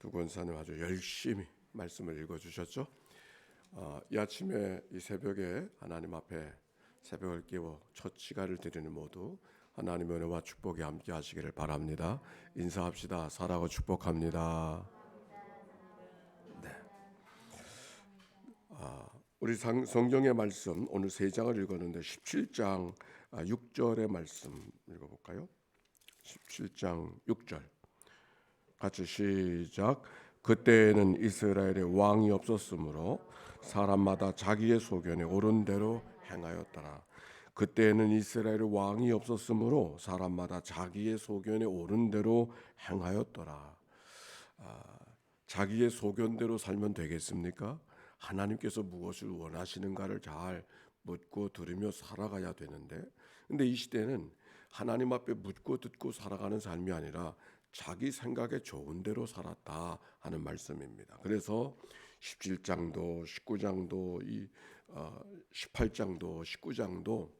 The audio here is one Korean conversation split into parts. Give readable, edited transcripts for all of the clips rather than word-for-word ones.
두 권사님 아주 열심히 말씀을 읽어주셨죠. 이 아침에 이 새벽에 하나님 앞에 새벽을 깨워 첫 시간을 드리는 모두 하나님의 은혜와 축복이 함께 하시기를 바랍니다. 인사합시다. 사랑하고 축복합니다. 네. 우리 성경의 말씀 오늘 세 장을 읽었는데 17장 6절의 말씀 읽어볼까요? 17장 6절 같이 시작. 그때에는 이스라엘에 왕이 없었으므로 사람마다 자기의 소견에 옳은 대로 행하였더라. 그때에는 이스라엘에 왕이 없었으므로 사람마다 자기의 소견에 옳은 대로 행하였더라. 자기의 소견대로 살면 되겠습니까? 하나님께서 무엇을 원하시는가를 잘 묻고 들으며 살아가야 되는데, 근데 이 시대는 하나님 앞에 묻고 듣고 살아가는 삶이 아니라 자기 생각에 좋은 대로 살았다 하는 말씀입니다. 그래서 17장도 19장도 18장도 19장도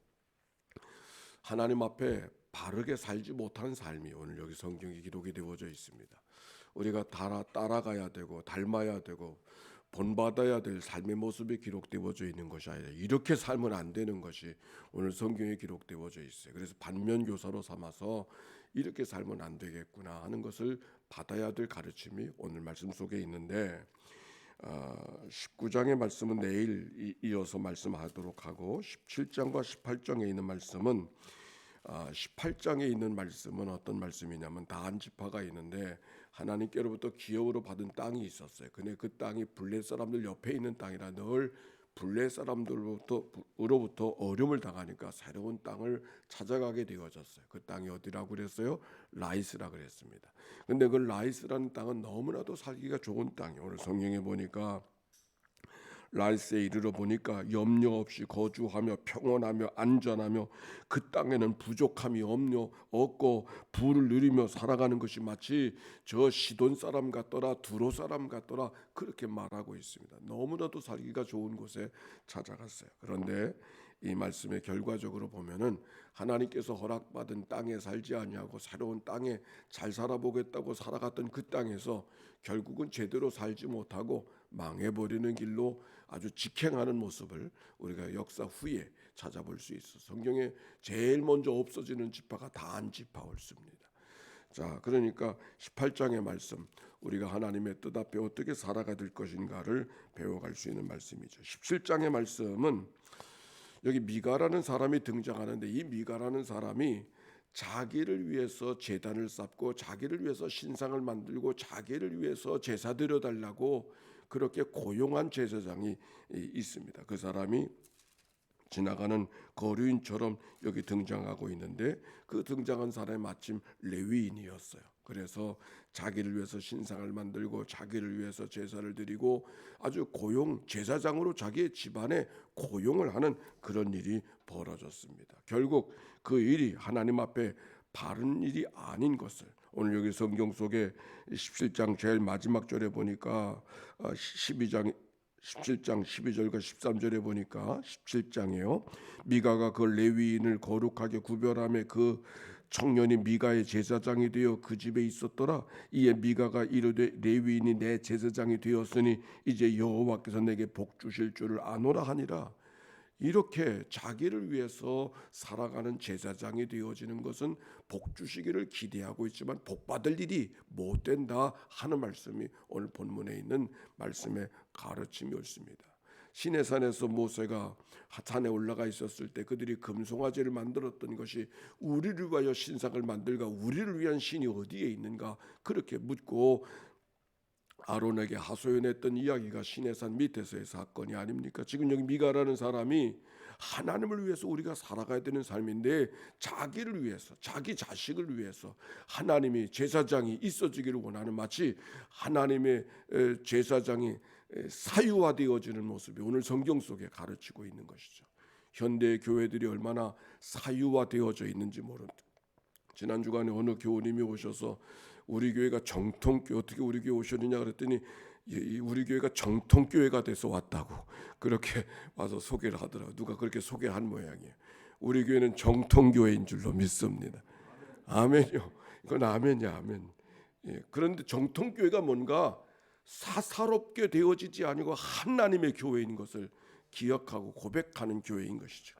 하나님 앞에 바르게 살지 못한 삶이 오늘 여기 성경에 기록이 되어져 있습니다. 우리가 따라가야 되고 닮아야 되고 본받아야 될 삶의 모습이 기록되어져 있는 것이 아니라 이렇게 살면 안 되는 것이 오늘 성경에 기록되어져 있어요. 그래서 반면교사로 삼아서 이렇게 살면 안 되겠구나 하는 것을 받아야 될 가르침이 오늘 말씀 속에 있는데 19장의 말씀은 내일 이어서 말씀하도록 하고 17장과 18장에 있는 말씀은 18장에 있는 말씀은 어떤 말씀이냐면 다한 지파가 있는데 하나님께로부터 기업으로 받은 땅이 있었어요. 근데 그 땅이 블레 사람들 옆에 있는 땅이라 늘 블레 사람들로부터 어려움을 당하니까 새로운 땅을 찾아가게 되어졌어요. 그 땅이 어디라고 그랬어요? 라이스라 그랬습니다. 근데 그 라이스라는 땅은 너무나도 살기가 좋은 땅이에요. 오늘 성경에 보니까 라이스에 이르러 보니까 염려 없이 거주하며 평온하며 안전하며 그 땅에는 부족함이 없고 부를 누리며 살아가는 것이 마치 저 시돈 사람 같더라 두로 사람 같더라 그렇게 말하고 있습니다. 너무나도 살기가 좋은 곳에 찾아갔어요. 그런데 이 말씀의 결과적으로 보면은 하나님께서 허락받은 땅에 살지 아니하고 새로운 땅에 잘 살아보겠다고 살아갔던 그 땅에서 결국은 제대로 살지 못하고 망해버리는 길로 아주 직행하는 모습을 우리가 역사 후에 찾아볼 수 있어. 성경에 제일 먼저 없어지는 지파가 다한 지파였습니다. 자, 그러니까 18장의 말씀, 우리가 하나님의 뜻 앞에 어떻게 살아가야 될 것인가를 배워갈 수 있는 말씀이죠. 17장의 말씀은 여기 미가라는 사람이 등장하는데 이 미가라는 사람이 자기를 위해서 제단을 쌓고 자기를 위해서 신상을 만들고 자기를 위해서 제사 드려달라고 그렇게 고용한 제사장이 있습니다. 그 사람이 지나가는 거류인처럼 여기 등장하고 있는데 그 등장한 사람이 마침 레위인이었어요. 그래서 자기를 위해서 신상을 만들고 자기를 위해서 제사를 드리고 아주 제사장으로 자기의 집안에 고용을 하는 그런 일이 벌어졌습니다. 결국 그 일이 하나님 앞에 바른 일이 아닌 것을 오늘 여기 성경 속에 17장 제일 마지막 절에 보니까 17장 12절과 13절에 보니까 17장이에요. 미가가 그 레위인을 거룩하게 구별하며 그 청년이 미가의 제사장이 되어 그 집에 있었더라. 이에 미가가 이르되 레위인이 내 제사장이 되었으니 이제 여호와께서 내게 복 주실 줄을 아노라 하니라. 이렇게 자기를 위해서 살아가는 제사장이 되어지는 것은 복 주시기를 기대하고 있지만 복 받을 일이 못 된다 하는 말씀이 오늘 본문에 있는 말씀의 가르침이었습니다. 시내산에서 모세가 산에 올라가 있었을 때 그들이 금송아지를 만들었던 것이 우리를 위하여 신상을 만들까 우리를 위한 신이 어디에 있는가 그렇게 묻고 아론에게 하소연했던 이야기가 시내산 밑에서의 사건이 아닙니까? 지금 여기 미가라는 사람이 하나님을 위해서 우리가 살아가야 되는 삶인데 자기를 위해서 자기 자식을 위해서 하나님이 제사장이 있어지기를 원하는 마치 하나님의 제사장이 사유화되어지는 모습이 오늘 성경 속에 가르치고 있는 것이죠. 현대 교회들이 얼마나 사유화되어져 있는지 모릅니다. 지난 주간에 어느 교우님이 오셔서 우리 교회가 정통교 어떻게 우리 교회 오셨느냐 그랬더니 우리 교회가 정통교회가 돼서 왔다고 그렇게 와서 소개를 하더라고요. 누가 그렇게 소개한 모양이에요. 우리 교회는 정통교회인 줄로 믿습니다. 아멘요. 이건 아멘이야 아멘. 그런데 정통교회가 뭔가 사사롭게 되어지지 아니고 하나님의 교회인 것을 기억하고 고백하는 교회인 것이죠.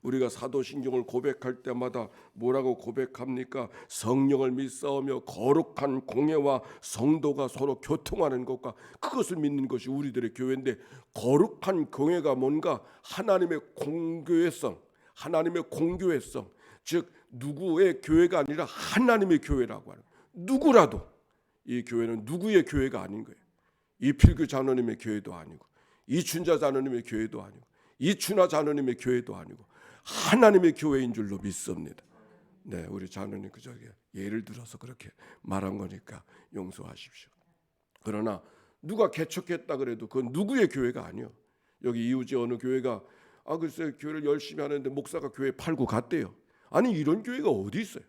우리가 사도신경을 고백할 때마다 뭐라고 고백합니까? 성령을 믿사오며 거룩한 공예와 성도가 서로 교통하는 것과 그것을 믿는 것이 우리들의 교회인데, 거룩한 공예가 뭔가 하나님의 공교회성, 하나님의 공교회성, 즉 누구의 교회가 아니라 하나님의 교회라고 하는, 누구라도 이 교회는 누구의 교회가 아닌 거예요. 이필규 장로님의 교회도 아니고, 이춘자 장로님의 교회도 아니고, 이춘하 장로님의 교회도 아니고 하나님의 교회인 줄로 믿습니다. 네, 우리 장로님 그저 예를 들어서 그렇게 말한 거니까 용서하십시오. 그러나 누가 개척했다 그래도 그건 누구의 교회가 아니요. 여기 이웃에 어느 교회가 글쎄 교회를 열심히 하는데 목사가 교회 팔고 갔대요. 아니 이런 교회가 어디 있어요?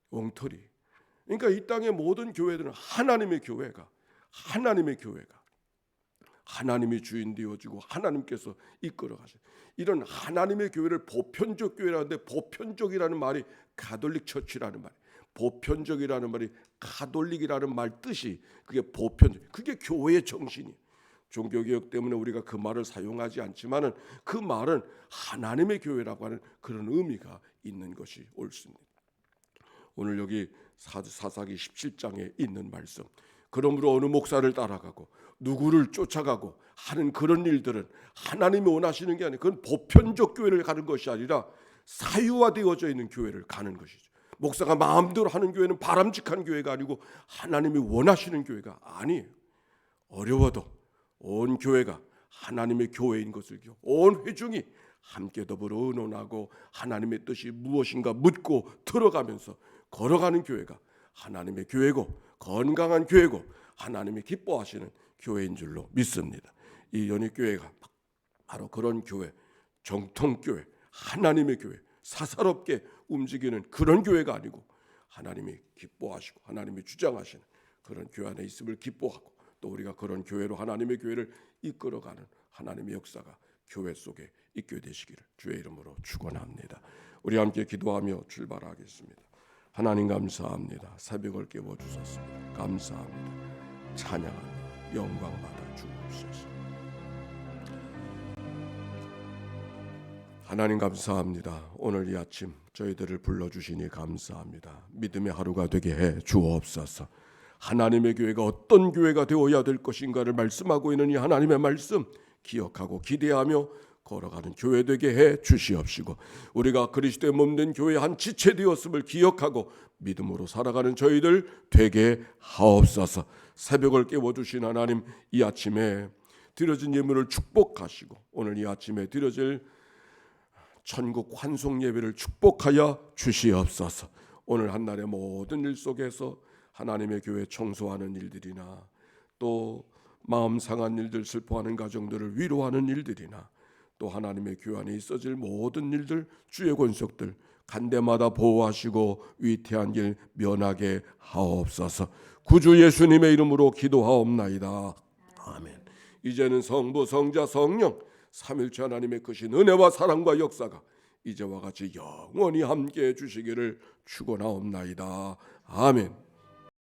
엉터리. 그러니까 이 땅의 모든 교회들은 하나님의 교회가 하나님이 주인 되어지고 하나님께서 이끌어 가셔. 이런 하나님의 교회를 보편적 교회라는데, 보편적이라는 말이 가톨릭 처치라는 말, 보편적이라는 말이 가톨릭이라는 말 뜻이 그게 보편적, 그게 교회의 정신이에요. 종교개혁 때문에 우리가 그 말을 사용하지 않지만은 그 말은 하나님의 교회라고 하는 그런 의미가 있는 것이 옳습니다. 오늘 여기 사사기 17장에 있는 말씀, 그러므로 어느 목사를 따라가고 누구를 쫓아가고 하는 그런 일들은 하나님이 원하시는 게 아니에요. 그건 보편적 교회를 가는 것이 아니라 사유화되어져 있는 교회를 가는 것이죠. 목사가 마음대로 하는 교회는 바람직한 교회가 아니고 하나님이 원하시는 교회가 아니에요. 어려워도 온 교회가 하나님의 교회인 것을 온 회중이 함께 더불어 의논하고 하나님의 뜻이 무엇인가 묻고 들어가면서 걸어가는 교회가 하나님의 교회고 건강한 교회고 하나님이 기뻐하시는 교회인 줄로 믿습니다. 이 연희교회가 바로 그런 교회, 정통교회, 하나님의 교회, 사사롭게 움직이는 그런 교회가 아니고 하나님이 기뻐하시고 하나님이 주장하시는 그런 교회 안에 있음을 기뻐하고, 또 우리가 그런 교회로 하나님의 교회를 이끌어가는 하나님의 역사가 교회 속에 있게 되시기를 주의 이름으로 축원합니다. 우리 함께 기도하며 출발하겠습니다. 하나님 감사합니다. 새벽을 깨워주셨습니다. 감사합니다. 찬양합니다. 영광 받아 주옵소서. 하나님 감사합니다. 오늘 이 아침 저희들을 불러주시니 감사합니다. 믿음의 하루가 되게 해 주옵소서. 하나님의 교회가 어떤 교회가 되어야 될 것인가를 말씀하고 있는 이 하나님의 말씀 기억하고 기대하며 걸어가는 교회 되게 해 주시옵시고, 우리가 그리스도의 몸된 교회의 한 지체 되었음을 기억하고 믿음으로 살아가는 저희들 되게 하옵소서. 새벽을 깨워주신 하나님, 이 아침에 드려진 예물을 축복하시고 오늘 이 아침에 드려질 천국 환송 예배를 축복하여 주시옵소서. 오늘 한날의 모든 일 속에서 하나님의 교회 청소하는 일들이나 또 마음 상한 일들, 슬퍼하는 가정들을 위로하는 일들이나 또 하나님의 교회 안에 있어질 모든 일들, 주의 권속들 간대마다 보호하시고 위태한 길 면하게 하옵소서. 구주 예수님의 이름으로 기도하옵나이다. 아멘. 이제는 성부, 성자, 성령 삼일체 하나님의 크신 은혜와 사랑과 역사가 이제와 같이 영원히 함께해 주시기를 축원하옵나이다. 아멘.